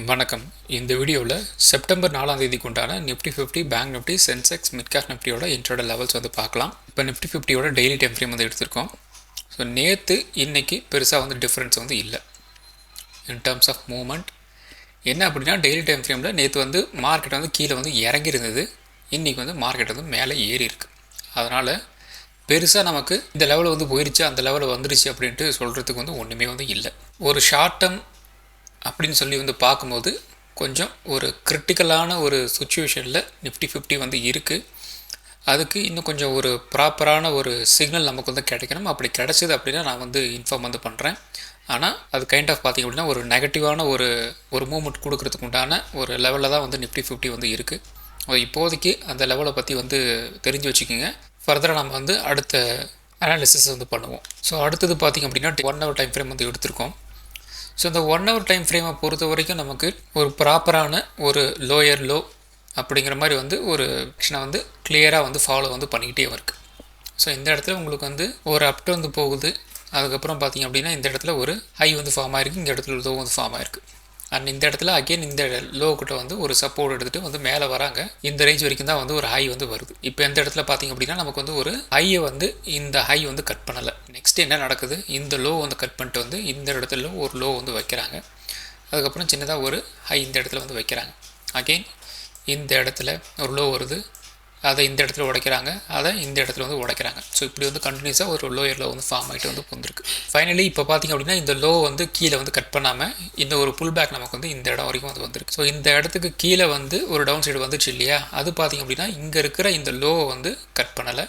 வணக்கம். இந்த வீடியோவில் செப்டம்பர் 4ஆம் தேதிக்கு உண்டான Nifty 50, bank Nifty, Sensex, midcap நிஃப்டியோட இன்ட்ரோட லெவல்ஸ் வந்து பார்க்கலாம். இப்போ நிஃப்டி 50யோட டெய்லி டைம் ஃப்ரேம் வந்து எடுத்திருக்கோம். ஸோ நேற்று இன்னைக்கு பெருசாக வந்து டிஃப்ரென்ஸ் வந்து இல்லை இன் டர்ம்ஸ் ஆஃப் மூவ்மெண்ட். என்ன அப்படின்னா டெய்லி டைம் ஃப்ரேமில் நேற்று வந்து மார்க்கெட் வந்து கீழே வந்து இறங்கி இருந்தது. இன்றைக்கி வந்து மார்க்கெட் வந்து மேலே ஏறி இருக்குது. அதனால் பெருசாக நமக்கு இந்த லெவலில் வந்து போயிடுச்சு, அந்த லெவலில் வந்துடுச்சு அப்படின்ட்டு சொல்கிறதுக்கு வந்து ஒன்றுமே வந்து இல்லை. ஒரு ஷார்ட் டேர்ம் அப்படின்னு சொல்லி வந்து பார்க்கும்போது கொஞ்சம் ஒரு கிரிட்டிக்கலான ஒரு சுச்சுவேஷனில் நிஃப்டி 50 வந்து இருக்குது. அதுக்கு இன்னும் கொஞ்சம் ஒரு ப்ராப்பரான ஒரு சிக்னல் நமக்கு வந்து கிடைக்கணும். அப்படி கிடைச்சிது அப்படின்னா நான் வந்து இன்ஃபார்ம் வந்து பண்ணுறேன். ஆனால் அது கைண்ட் ஆஃப் பார்த்திங்க அப்படின்னா ஒரு நெகட்டிவான ஒரு மூமெண்ட் கொடுக்கறதுக்கு உண்டான ஒரு லெவலில் தான் வந்து நிஃப்டி 50 வந்து இருக்குது. இப்போதைக்கு அந்த லெவலை பற்றி வந்து தெரிஞ்சு வச்சுக்கோங்க. ஃபர்தராக நம்ம வந்து அடுத்த அனாலிசிஸ் வந்து பண்ணுவோம். ஸோ அடுத்தது பார்த்திங்க அப்படின்னா 1 hour டைம் ஃப்ரேம் வந்து எடுத்திருக்கோம். ஸோ இந்த 1 hour டைம் ஃப்ரேமை பொறுத்த வரைக்கும் நமக்கு ஒரு ப்ராப்பரான ஒரு லோயர் லோ அப்படிங்கிற மாதிரி வந்து ஒரு ஆக்ஷனை வந்து கிளியராக வந்து ஃபாலோ வந்து பண்ணிக்கிட்டே இருக்குது. ஸோ இந்த இடத்துல உங்களுக்கு வந்து ஒரு அப்டு வந்து போகுது. அதுக்கப்புறம் பார்த்திங்க அப்படின்னா இந்த இடத்துல ஒரு ஹை வந்து ஃபார்ம் ஆகிருக்கு, இந்த இடத்துல லோ வந்து ஃபார்ம் ஆகிருக்கு. அண்ட் இந்த இடத்துல அகெயின் இந்த லோ கிட்ட வந்து ஒரு சப்போர்ட் எடுத்துகிட்டு வந்து மேலே வராங்க. இந்த ரேஞ்ச் வரைக்கும் தான் வந்து ஒரு ஹை வந்து வருது. இப்போ இந்த இடத்துல பார்த்திங்க அப்படின்னா நமக்கு வந்து ஒரு ஹையை வந்து இந்த ஹை வந்து கட் பண்ணலை. நெக்ஸ்ட் என்ன நடக்குது, இந்த லோ வந்து கட் பண்ணிட்டு வந்து இந்த இடத்துல ஒரு லோ வந்து வைக்கிறாங்க. அதுக்கப்புறம் சின்னதாக ஒரு ஹை இந்த இடத்துல வந்து வைக்கிறாங்க. அகெயின் இந்த இடத்துல ஒரு லோ வருது, அதை இந்த இடத்துல உடைக்கிறாங்க, அதை இந்த இடத்துல வந்து உடைக்கிறாங்க. ஸோ இப்படி வந்து கண்டினியூஸாக ஒரு லோயர் லோ வந்து ஃபார்ம் ஆகிட்டு வந்து வந்துருக்கு. ஃபைனலி இப்போ பார்த்திங்க அப்படின்னா இந்த லோ வந்து கீழே வந்து கட் பண்ணாமல் இந்த ஒரு புல் பேக் நமக்கு வந்து இந்த இடம் வரைக்கும் வந்து வந்துருக்கு. ஸோ இந்த இடத்துக்கு கீழே வந்து ஒரு டவுன் சைடு வந்துச்சு இல்லையா, அது பார்த்திங்க அப்படின்னா இங்கே இருக்கிற இந்த லோவை வந்து கட் பண்ணலை,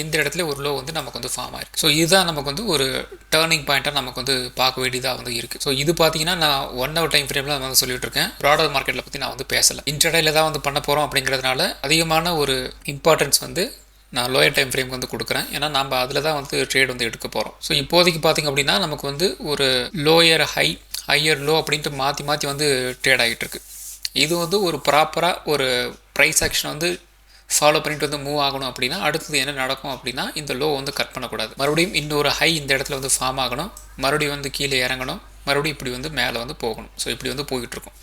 இந்த இடத்துல ஒரு லோ வந்து நமக்கு வந்து ஃபார்ம் ஆயிருக்கு. ஸோ இதுதான் நமக்கு வந்து ஒரு டேர்னிங் பாயிண்ட்டாக நமக்கு வந்து பார்க்க வேண்டியதாக வந்து இருக்குது. ஸோ இது பார்த்தீங்கன்னா நான் 1 hour டைம் ஃப்ரேமில் நான் வந்து சொல்லிட்டு இருக்கேன். ப்ராடர் மார்க்கெட்டில் பற்றி நான் வந்து பேசலை. இன்ட்ராடேல தான் வந்து பண்ண போகிறோம் அப்படிங்கிறதுனால அதிகமான ஒரு இம்பார்ட்டன்ஸ் வந்து நான் லோயர் டைம் ஃப்ரேம் வந்து கொடுக்குறேன். ஏன்னா நம்ம அதில் தான் வந்து ட்ரேட் வந்து எடுக்க போகிறோம். ஸோ இப்போதைக்கு பார்த்திங்க அப்படின்னா நமக்கு வந்து ஒரு லோயர் ஹை, ஹையர் லோ அப்படின்ட்டு மாற்றி மாற்றி வந்து ட்ரேட் ஆகிட்டு இருக்கு. இது வந்து ஒரு ப்ராப்பராக ஒரு ப்ரைஸ் ஆக்ஷன் வந்து ஃபாலோ பண்ணிட்டு வந்து மூவ் ஆகணும் அப்படின்னா அடுத்தது என்ன நடக்கும் அப்படின்னா இந்த லோ வந்து கட் பண்ணக்கூடாது. மறுபடியும் இன்னொரு ஹை இந்த இடத்துல வந்து ஃபார்ம் ஆகணும், மறுபடியும் வந்து கீழே இறங்கணும், மறுபடியும் இப்படி வந்து மேலே வந்து போகணும். ஸோ இப்படி வந்து போயிட்டுருக்கும்.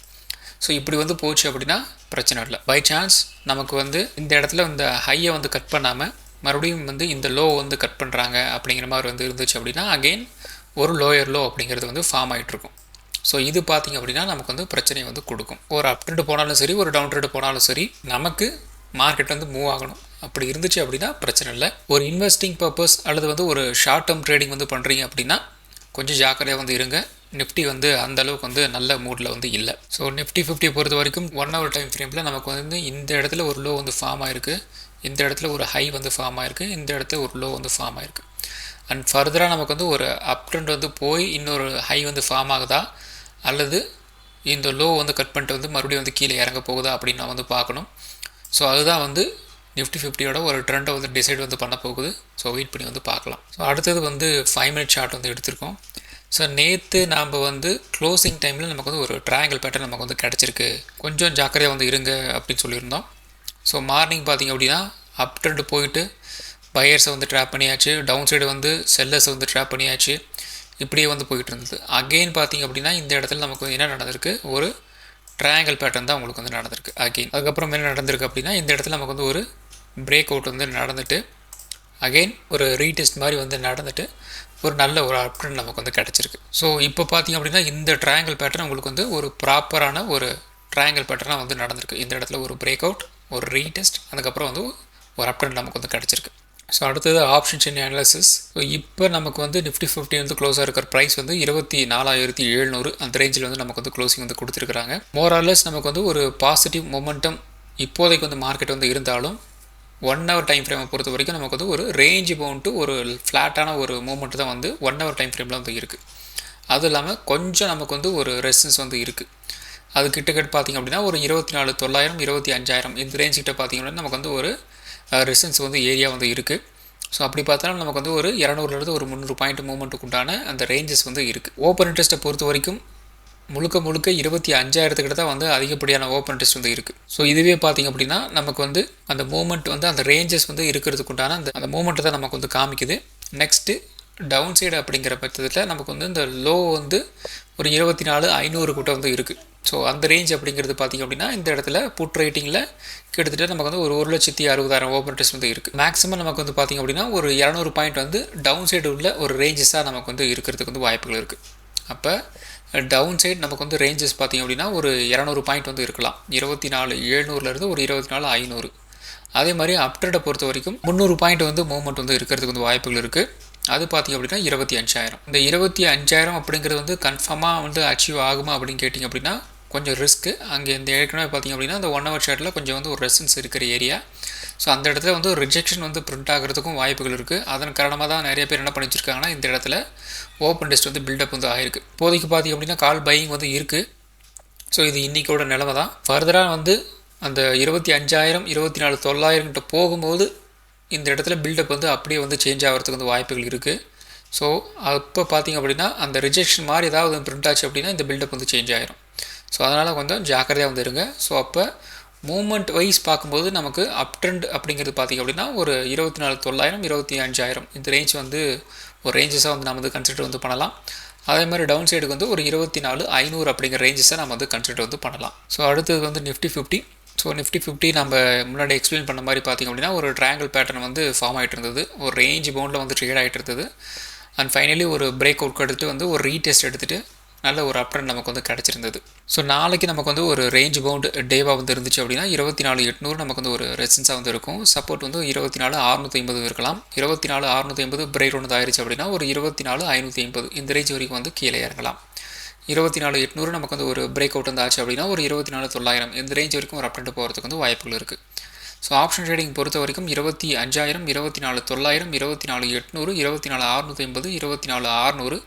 ஸோ இப்படி வந்து போச்சு அப்படின்னா பிரச்சனை இல்லை. பை சான்ஸ் நமக்கு வந்து இந்த இடத்துல இந்த ஹையை வந்து கட் பண்ணாமல் மறுபடியும் வந்து இந்த லோ வந்து கட் பண்ணுறாங்க அப்படிங்கிற மாதிரி வந்து இருந்துச்சு அப்படின்னா அகெயின் ஒரு லோயர் லோ அப்படிங்கிறது வந்து ஃபார்ம் ஆகிட்ருக்கும். ஸோ இது பார்த்திங்க அப்படின்னா நமக்கு வந்து பிரச்சனையை வந்து கொடுக்கும். ஒரு அப் ட்ரெண்ட் போனாலும் சரி, ஒரு டவுன் ட்ரெண்ட் போனாலும் சரி, நமக்கு மார்க்கெட் வந்து மூவ் ஆகணும். அப்படி இருந்துச்சு அப்படின்னா பிரச்சனை இல்லை. ஒரு இன்வெஸ்டிங் பர்பஸ் அல்லது வந்து ஒரு ஷார்ட் டேர்ம் ட்ரேடிங் வந்து பண்ணுறீங்க அப்படின்னா கொஞ்சம் ஜாக்கிரதையாக வந்து இருங்க. நிஃப்டி வந்து அந்த அளவுக்கு வந்து நல்ல மூடில் வந்து இல்லை. ஸோ நிஃப்டி 50 பொறுத்த வரைக்கும் 1 hour டைம் ஃப்ரேமில் நமக்கு வந்து இந்த இடத்துல ஒரு லோ வந்து ஃபார்ம் ஆகிருக்கு, இந்த இடத்துல ஒரு ஹை வந்து ஃபார்ம் ஆகிருக்கு, இந்த இடத்துல ஒரு லோ வந்து ஃபார்ம் ஆகிருக்கு. அண்ட் ஃபர்தராக நமக்கு வந்து ஒரு அப் ட்ரெண்ட் வந்து போய் இன்னொரு ஹை வந்து ஃபார்ம் ஆகுதா அல்லது இந்த லோ வந்து கட் பண்ணிட்டு வந்து மறுபடியும் வந்து கீழே இறங்க போகுதா அப்படின்னு நான் வந்து பார்க்கணும். ஸோ அதுதான் வந்து நிஃப்டி 50யோட ஒரு ட்ரெண்டை வந்து டிசைட் வந்து பண்ண போகுது. ஸோ வெயிட் பண்ணி வந்து பார்க்கலாம். ஸோ அடுத்தது வந்து 5 minute சார்ட் வந்து எடுத்திருக்கோம். ஸோ நேற்று நாம் வந்து க்ளோசிங் டைமில் நமக்கு வந்து ஒரு ட்ரையாங்கிள் பேட்டர்ன் நமக்கு வந்து கிடச்சிருக்கு, கொஞ்சம் ஜாக்கிரதையாக வந்து இருங்க அப்படின்னு சொல்லியிருந்தோம். ஸோ மார்னிங் பார்த்திங்க அப்படின்னா அப் ட்ரெண்ட் போயிட்டு பையர்ஸை வந்து ட்ராப் பண்ணியாச்சு, டவுன் சைடு வந்து செல்லர்ஸை வந்து ட்ராப் பண்ணியாச்சு, இப்படியே வந்து போயிட்டு இருந்தது. அகெயின் பார்த்திங்க அப்படின்னா இந்த இடத்துல நமக்கு என்ன நடந்திருக்கு, ஒரு ட்ரையாங்கிள் பேட்டர்ன் தான் உங்களுக்கு வந்து நடந்திருக்கு அகெயின். அதுக்கப்புறம் என்ன நடந்திருக்கு அப்படின்னா இந்த இடத்துல நமக்கு வந்து ஒரு பிரேக் அவுட் வந்து நடந்துட்டு அகெயின் ஒரு ரீடெஸ்ட் மாதிரி வந்து நடந்துட்டு ஒரு நல்ல ஒரு அப் ட்ரெண்ட் நமக்கு வந்து கிடச்சிருக்கு. ஸோ இப்போ பார்த்திங்க அப்படின்னா இந்த ட்ரையாங்கிள் பேட்டர்ன் உங்களுக்கு வந்து ஒரு ப்ராப்பரான ஒரு ட்ரையாங்கிள் பேட்டர்னாக வந்து நடந்திருக்கு. இந்த இடத்துல ஒரு பிரேக் அவுட், ஒரு ரீடெஸ்ட், அதுக்கப்புறம் வந்து ஒரு அப் ட்ரெண்ட் நமக்கு வந்து கிடச்சிருக்கு. ஸோ அடுத்தது ஆப்ஷன் செயின் அனாலிசிஸ். ஸோ இப்போ நமக்கு வந்து நிஃப்டி 50 வந்து க்ளோஸாக இருக்கிற ப்ரைஸ் வந்து 24,700 அந்த ரேஞ்சில் வந்து நமக்கு வந்து க்ளோசிங் வந்து கொடுத்துருக்குறாங்க. மோரார்லெஸ் நமக்கு வந்து ஒரு பாசிட்டிவ் மொமெண்டம் இப்போதைக்கு வந்து மார்க்கெட் வந்து இருந்தாலும் 1 hour டைம் ஃப்ரேமை பொறுத்த வரைக்கும் நமக்கு வந்து ஒரு ரேஞ்சு பவுண்ட்டு ஒரு ஃப்ளாட்டான ஒரு மூமெண்ட் தான் வந்து 1 hour டைம் ஃப்ரேமில் வந்து இருக்குது. அதுவும் இல்லாமல் கொஞ்சம் நமக்கு வந்து ஒரு ரெசிஸ்டன்ஸ் வந்து இருக்குது. அது கிட்டத்தட்ட பார்த்திங்க அப்படின்னா ஒரு 24,900, 25,000 இந்த ரேஞ்ச் கிட்ட பார்த்திங்க அப்படின்னா நமக்கு வந்து ஒரு ரெசிஸ்டன்ஸ் வந்து ஏரியா வந்து இருக்குது. ஸோ அப்படி பார்த்தாலும் நமக்கு வந்து ஒரு 200 ஒரு 300 பாயிண்ட் மூவ்மெண்ட்டுக்கு உண்டான அந்த ரேஞ்சஸ் வந்து இருக்குது. ஓப்பன் இன்ட்ரெஸ்ட்டை பொறுத்த வரைக்கும் முழுக்க 25,000 கிட்ட தான் வந்து அதிகப்படியான ஓப்பன் இன்ட்ரெஸ்ட் வந்து இருக்குது. ஸோ இதுவே பார்த்திங்க அப்படின்னா நமக்கு வந்து அந்த மூவ்மெண்ட் வந்து அந்த ரேஞ்சஸ் வந்து இருக்கிறதுக்கு உண்டான அந்த மூவ்மெண்ட்டை தான் நமக்கு வந்து காமிக்குது. நெக்ஸ்ட்டு டவுன் சைடு அப்படிங்கிற பட்சத்தில் நமக்கு வந்து இந்த லோ வந்து ஒரு 24,500 கிட்ட வந்து இருக்குது. ஸோ அந்த ரேஞ்ச் அப்படிங்கிறது பார்த்திங்க அப்படின்னா இந்த இடத்துல புட் ரேட்டிங்கில் கிட்டத்தட்ட நமக்கு வந்து ஒரு 1,60,60,000 ஓப்பன் இன்ட்ரெஸ்ட் வந்து இருக்குது. மேக்ஸிமம் நமக்கு வந்து பார்த்திங்க அப்படின்னா ஒரு 200 பாயிண்ட் வந்து டவுன் சைடு உள்ள ஒரு ரேஞ்சஸாக நமக்கு வந்து இருக்கிறதுக்கு வந்து வாய்ப்புகள் இருக்குது. அப்போ டவுன் சைடு நமக்கு வந்து ரேஞ்சஸ் பார்த்திங்க அப்படின்னா ஒரு 200 பாயிண்ட் வந்து இருக்கலாம். 24,700 ஒரு 24,500. அதே மாதிரி அப்ட்ரெண்டை பொறுத்த வரைக்கும் 300 பாயிண்ட் வந்து மூவ்மெண்ட் வந்து இருக்கிறதுக்கு வந்து வாய்ப்புகள் இருக்குது. அது பார்த்திங்க அப்படின்னா 25,000. இந்த 25,000 அப்படிங்கிறது வந்து கன்ஃபார்மாக வந்து அச்சீவ் ஆகுமா அப்படின்னு கேட்டிங்க அப்படின்னா கொஞ்சம் ரிஸ்க்கு. அங்கே இந்த ஏற்கனவே பார்த்திங்க அப்படின்னா அந்த 1 hour சார்ட்டில் கொஞ்சம் வந்து ஒரு ரெசன்ஸ் இருக்கிற ஏரியா. ஸோ அந்த இடத்துல வந்து ஒரு ரிஜெக்ஷன் வந்து பிரிண்ட் ஆகிறதுக்கும் வாய்ப்புகள் இருக்குது. அதன் காரணமாக தான் நிறைய பேர் என்ன பண்ணி வச்சுருக்காங்கன்னா இந்த இடத்துல ஓப்பன் டெஸ்ட் வந்து பில்டப் வந்து ஆகிருக்கு. இப்போதைக்கு பார்த்திங்க அப்படின்னா கால் பையிங் வந்து இருக்குது. ஸோ இது இன்றைக்கோட நிலமை தான். ஃபர்தராக வந்து அந்த 25,000 24,900 போகும்போது இந்த இடத்துல பில்டப் வந்து அப்படியே வந்து சேஞ்ச் ஆகிறதுக்கு வந்து வாய்ப்புகள் இருக்குது. ஸோ அப்போ பார்த்திங்க அப்படின்னா அந்த ரிஜெக்ஷன் மாதிரி ஏதாவது பிரிண்ட் ஆச்சு அப்படின்னா இந்த பில்டப் வந்து சேஞ்ச் ஆகிரும். ஸோ அதனால் கொஞ்சம் ஜாக்கிரதையாக வந்து இருங்க. ஸோ அப்போ மூமெண்ட் வைஸ் பார்க்கும்போது நமக்கு அப் ட்ரெண்ட் அப்படிங்கிறது பார்த்திங்க அப்படின்னா ஒரு 24,900 25,000 இந்த ரேஞ்ச் வந்து ஒரு ரேஞ்சஸாக வந்து நம்ம வந்து கன்சிடர் வந்து பண்ணலாம். அதே மாதிரி டவுன் சைடுக்கு வந்து ஒரு 24,500 அப்படிங்கிற ரேஞ்சஸை நம்ம வந்து கன்சிடர் வந்து பண்ணலாம். ஸோ அடுத்தது வந்து நிஃப்டி 50. ஸோ நிஃப்டி 50 நம்ம முன்னாடி எக்ஸ்பிளைன் பண்ண மாதிரி பார்த்திங்க அப்படின்னா ஒரு ட்ரையாங்கிள் பேட்டர்ன் வந்து ஃபார்ம் ஆகிட்டு இருந்தது. ஒரு ரேஞ்ச் பவுண்டில் வந்து ட்ரேட் ஆகிட்டு இருந்தது. அண்ட் ஃபைனலி ஒரு பிரேக் அவுட் எடுத்துகிட்டு வந்து ஒரு ரீடெஸ்ட் எடுத்துகிட்டு நல்ல ஒரு அப் ட்ரெண்ட் நமக்கு வந்து கிடச்சிருந்தது. ஸோ நாளைக்கு நமக்கு வந்து ஒரு ரேஞ்ச் பவுண்டு டேவாக வந்து இருந்துச்சு அப்படின்னா 24,800 நமக்கு வந்து ஒரு ரெசன்ஸாக வந்து இருக்கும். சப்போர்ட் வந்து 24,650 இருக்கலாம். 24,650 பிரேக் ஒன்று ஆயிடுச்சு அப்படின்னா ஒரு 24,550 இந்த ரேஞ்ச் வரைக்கும் வந்து கீழே இறங்கலாம். 24,800 நமக்கு வந்து ஒரு பிரேக் அவுட் வந்து ஆச்சு அப்படின்னா ஒரு 24,900 இந்த ரேஞ்ச் வரைக்கும் ஒரு அப் ட்ரெண்ட் போகிறதுக்கு வந்து வாய்ப்புகள் இருக்குது. ஸோ ஆப்ஷன் ட்ரேடிங் பொறுத்த வரைக்கும் 25,000 24,900 24,800 24,650 24,600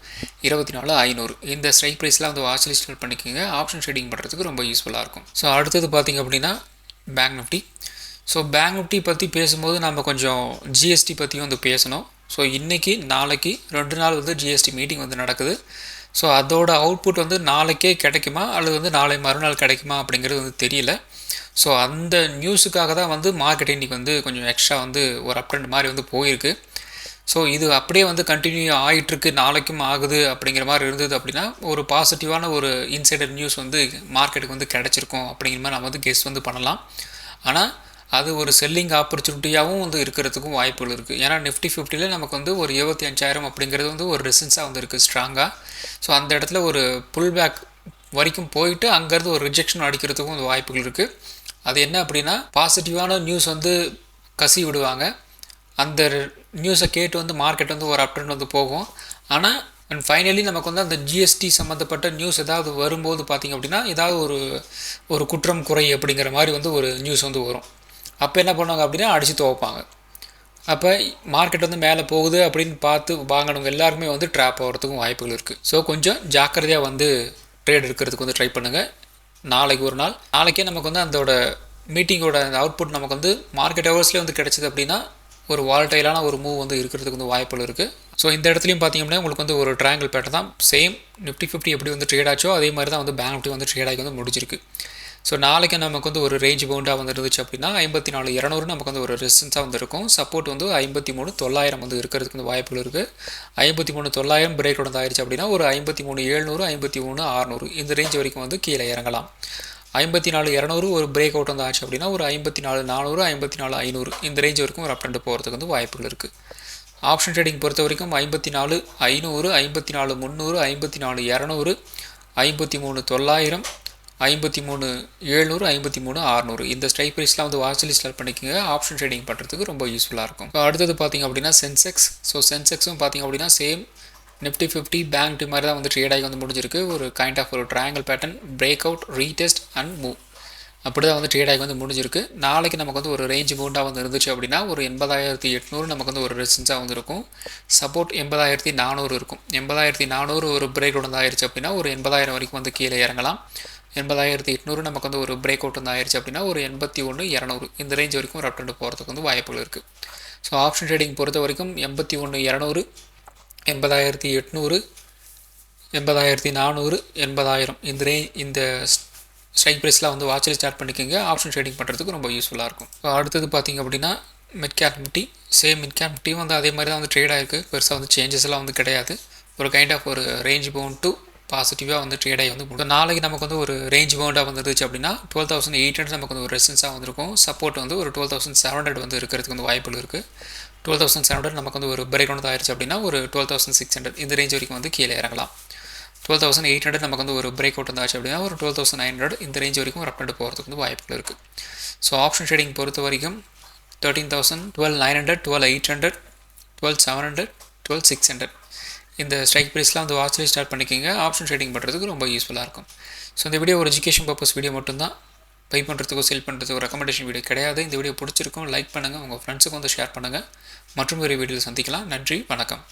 24,500 இந்த ஸ்ட்ரைக் ப்ரைஸ்லாம் வந்து வாட்ச் லிஸ்ட் பண்ணிக்கோங்க. ஆப்ஷன் ட்ரேடிங் பண்ணுறதுக்கு ரொம்ப யூஸ்ஃபுல்லாக இருக்கும். ஸோ அடுத்தது பார்த்திங்க அப்படின்னா bank Nifty. So bank Nifty பற்றி பேசும்போது நம்ம கொஞ்சம் ஜிஎஸ்டி பற்றியும் வந்து பேசணும். ஸோ இன்றைக்கி நாளைக்கு 2 நாள் வந்து ஜிஎஸ்டி மீட்டிங் வந்து நடக்குது. ஸோ அதோட அவுட்புட் வந்து நாளைக்கே கிடைக்குமா அல்லது வந்து நாளை மறுநாள் கிடைக்குமா அப்படிங்கிறது வந்து தெரியல. ஸோ அந்த நியூஸுக்காக தான் வந்து மார்க்கெட் இன்றைக்கி வந்து கொஞ்சம் எக்ஸ்ட்ரா வந்து ஒரு அப் ட்ரெண்ட் மாதிரி வந்து போயிருக்கு. ஸோ இது அப்படியே வந்து கண்டினியூ ஆகிட்டுருக்கு, நாளைக்கும் ஆகுது அப்படிங்கிற மாதிரி இருந்தது அப்படின்னா ஒரு பாசிட்டிவான ஒரு இன்சைடர் நியூஸ் வந்து மார்க்கெட்டுக்கு வந்து கிடச்சிருக்கும் அப்படிங்கிற மாதிரி நம்ம வந்து கெஸ் வந்து பண்ணலாம். ஆனால் அது ஒரு செல்லிங் ஆப்பர்ச்சுனிட்டியாகவும் வந்து இருக்கிறதுக்கும் வாய்ப்புகள் இருக்குது. ஏன்னா நிஃப்டி 50 நமக்கு வந்து ஒரு 25,000 அப்படிங்கிறது வந்து ஒரு ரெசன்ஸாக வந்து இருக்குது ஸ்ட்ராங்காக. ஸோ அந்த இடத்துல ஒரு புல் பேக் வரைக்கும் போயிட்டு அங்கேருந்து ஒரு ரிஜெக்ஷன் அடிக்கிறதுக்கும் வந்து வாய்ப்புகள் இருக்குது. அது என்ன அப்படின்னா பாசிட்டிவான நியூஸ் வந்து கசி விடுவாங்க. அந்த நியூஸை கேட்டு வந்து மார்க்கெட் வந்து ஒரு அப் ட்ரெண்ட் வந்து போகும். ஆனால் அண்ட் ஃபைனலி நமக்கு வந்து அந்த ஜிஎஸ்டி சம்மந்தப்பட்ட நியூஸ் ஏதாவது வரும்போது பார்த்திங்க அப்படின்னா ஏதாவது ஒரு குற்றம் குறை அப்படிங்கிற மாதிரி வந்து ஒரு நியூஸ் வந்து வரும். அப்போ என்ன பண்ணுவாங்க அப்படின்னா அடித்து துவைப்பாங்க. அப்போ மார்க்கெட் வந்து மேலே போகுது அப்படின்னு பார்த்து வாங்கினவங்க எல்லாருமே வந்து ட்ராப் ஆகிறதுக்கும் வாய்ப்புகள் இருக்குது. ஸோ கொஞ்சம் ஜாக்கிரதையாக வந்து ட்ரேட் எடுக்கிறதுக்கு வந்து ட்ரை பண்ணுங்கள். நாளைக்கு ஒரு நாள் நாளைக்கே நமக்கு வந்து அதோட மீட்டிங்கோட அந்த அவுட்புட் நமக்கு வந்து மார்க்கெட் ஹவர்ஸ்லேயே வந்து கிடச்சிது அப்படின்னா ஒரு வால்டைலான ஒரு மூவ் வந்து இருக்கிறதுக்கு வந்து வாய்ப்புகள் இருக்குது. ஸோ இந்த இடத்துலையும் பார்த்திங்க அப்படின்னா உங்களுக்கு வந்து ஒரு ட்ரையாங்கிள் பேட்டர் தான். சேம் நிஃப்டி 50 எப்படி வந்து ட்ரேட் ஆச்சோ அதே மாதிரி தான் வந்து பேங்க் நிஃப்டி வந்து ட்ரேட் ஆகி வந்து முடிஞ்சிருக்கு. ஸோ நாளைக்கு நமக்கு வந்து ஒரு ரேஞ்ச் பவுண்டாக வந்து இருந்துச்சு அப்படின்னா 54,200 நமக்கு வந்து ஒரு ரெசிஸ்டன்ஸாக வந்து இருக்கும். சப்போர்ட் வந்து 53,900 வந்து இருக்கிறதுக்கு வந்து வாய்ப்புகள் இருக்குது. 53,900 பிரேக் வந்து ஆயிடுச்சு அப்படின்னா ஒரு 53,700 53,600 இந்த ரேஞ்ச் வரைக்கும் வந்து கீழே இறங்கலாம். 54,200 ஒரு பிரேக் அவுட் வந்து ஆச்சு அப்படின்னா ஒரு 54,400 54,500 இந்த ரேஞ்ச் வரைக்கும் ஒரு அப் ட்ரெண்ட் போகிறதுக்கு வந்து வாய்ப்புகள் இருக்குது. ஆப்ஷன் ட்ரேடிங் பொறுத்த வரைக்கும் 54,500 54,300 54,200 53,900 53,700 53,600 இந்த ஸ்ட்ரைக் ப்ரைஸ்லாம் வந்து வாட்ச் லிஸ்ட்டில் பண்ணிக்கோங்க. ஆப்ஷன் ட்ரேடிங் பண்ணுறதுக்கு ரொம்ப யூஸ்ஃபுல்லாக இருக்கும். அடுத்தது பார்த்திங்க அப்படின்னா சென்செக்ஸ். ஸோ சென்செக்ஸும் பார்த்திங்க அப்படின்னா சேம் நிஃப்டி 50 பேங்க் நிஃப்டி மாதிரி தான் வந்து ட்ரேட் ஆகி வந்து முடிஞ்சிருக்கு. ஒரு கைண்ட் ஆஃப் ஒரு triangle pattern break out retest and move அப்படி தான் வந்து ட்ரேட் ஆகி வந்து முடிஞ்சிருக்கு. நாளைக்கு நமக்கு வந்து ஒரு ரேஞ்ச் பவுண்டாக வந்து இருந்துச்சு அப்படின்னா ஒரு 80,800 நமக்கு வந்து ஒரு ரெசிஸ்டன்ஸாக வந்து இருக்கும். சப்போர்ட் 80,400 இருக்கும். 80,400 ஒரு பிரேக் அவுட் வந்து ஆயிடுச்சு அப்படின்னா ஒரு 80,000 வரைக்கும் வந்து கீழே இறங்கலாம். 80,800 நமக்கு வந்து ஒரு பிரேக் அவுட் வந்து ஆயிடுச்சு அப்படின்னா ஒரு 81,200 இந்த ரேஞ்ச் வரைக்கும் ஒரு அப் ட்ரெண்ட் போகிறதுக்கு வந்து வாய்ப்புகள் இருக்குது. ஸோ ஆப்ஷன் ட்ரேடிங் பொறுத்த வரைக்கும் 81,200 80,800 80,400 80,000 இந்த ஸ்ட்ரைக் ப்ரைஸ்லாம் வந்து வாட்சில் ஸ்டார்ட் பண்ணிக்கோங்க. ஆப்ஷன் ட்ரேடிங் பண்ணுறதுக்கு ரொம்ப யூஸ்ஃபுல்லாக இருக்கும். அடுத்தது பார்த்திங்க அப்படின்னா mid cap Nifty. Same mid cap நிஃப்டியும் வந்து அதே மாதிரி தான் வந்து ட்ரேட் ஆகிருக்கு. பெருசாக வந்து சேஞ்சஸ் எல்லாம் வந்து கிடையாது. ஒரு கைண்ட் ஆஃப் ஒரு ரேஞ்ச் பவுண்ட் டு பாசிட்டிவாக வந்து ட்ரேட் ஆகி வந்து நாளைக்கு நமக்கு வந்து ஒரு ரேஞ்ச் பவுண்டாக வந்துருச்சு அப்படின்னா 12,800 நமக்கு வந்து ஒரு ரெசிஸ்டன்ஸாக வந்திருக்கும். சப்போர்ட் வந்து ஒரு 12,700 வந்து இருக்கிறதுக்கு வந்து வாய்ப்புகள் இருக்குது. 12,700 நமக்கு வந்து ஒரு பிரேக் டவுன் ஆயிடுச்சு அப்படின்னா ஒரு 12,600 இந்த ரேஞ்ச் வரைக்கும் வந்து கீழே இறங்கலாம். 12,800 நமக்கு வந்து ஒரு பிரேக் அவுட் வந்தாச்சு அப்படின்னா ஒரு 12,900 இந்த ரேஞ்ச் வரைக்கும் ஒரு அப்டேட் போகிறதுக்கு வந்து வாய்ப்புகள் இருக்குது. ஸோ ஆப்ஷன் ட்ரேடிங் பொறுத்த வரைக்கும் 13,000, 12,900, 12,800, 12,700, 12,600 இந்த ஸ்ட்ரைக் ப்ரைஸ்லாம் வந்து வாட்ச்லேயே ஸ்டார்ட் பண்ணிக்கோங்க. ஆப்ஷன் ட்ரேடிங் பண்ணுறதுக்கு ரொம்ப யூஸ்ஃபுல்லாக இருக்கும். ஸோ இந்த வீடியோ ஒரு எஜுகேஷன் பர்பஸ் வீடியோ மட்டும்தான். பை பண்ணுறதுக்கோ செல் பண்ணுறதுக்கோ ரெக்கமெண்டேஷன் வீடியோ கிடையாது. இந்த வீடியோ பிடிச்சிருக்கும் லைக் பண்ணுங்கள், உங்கள் ஃப்ரெண்ட்ஸுக்கு வந்து ஷேர் பண்ணுங்கள். மற்றும் ஒரு வீடியோவில் சந்திக்கலாம். நன்றி, வணக்கம்.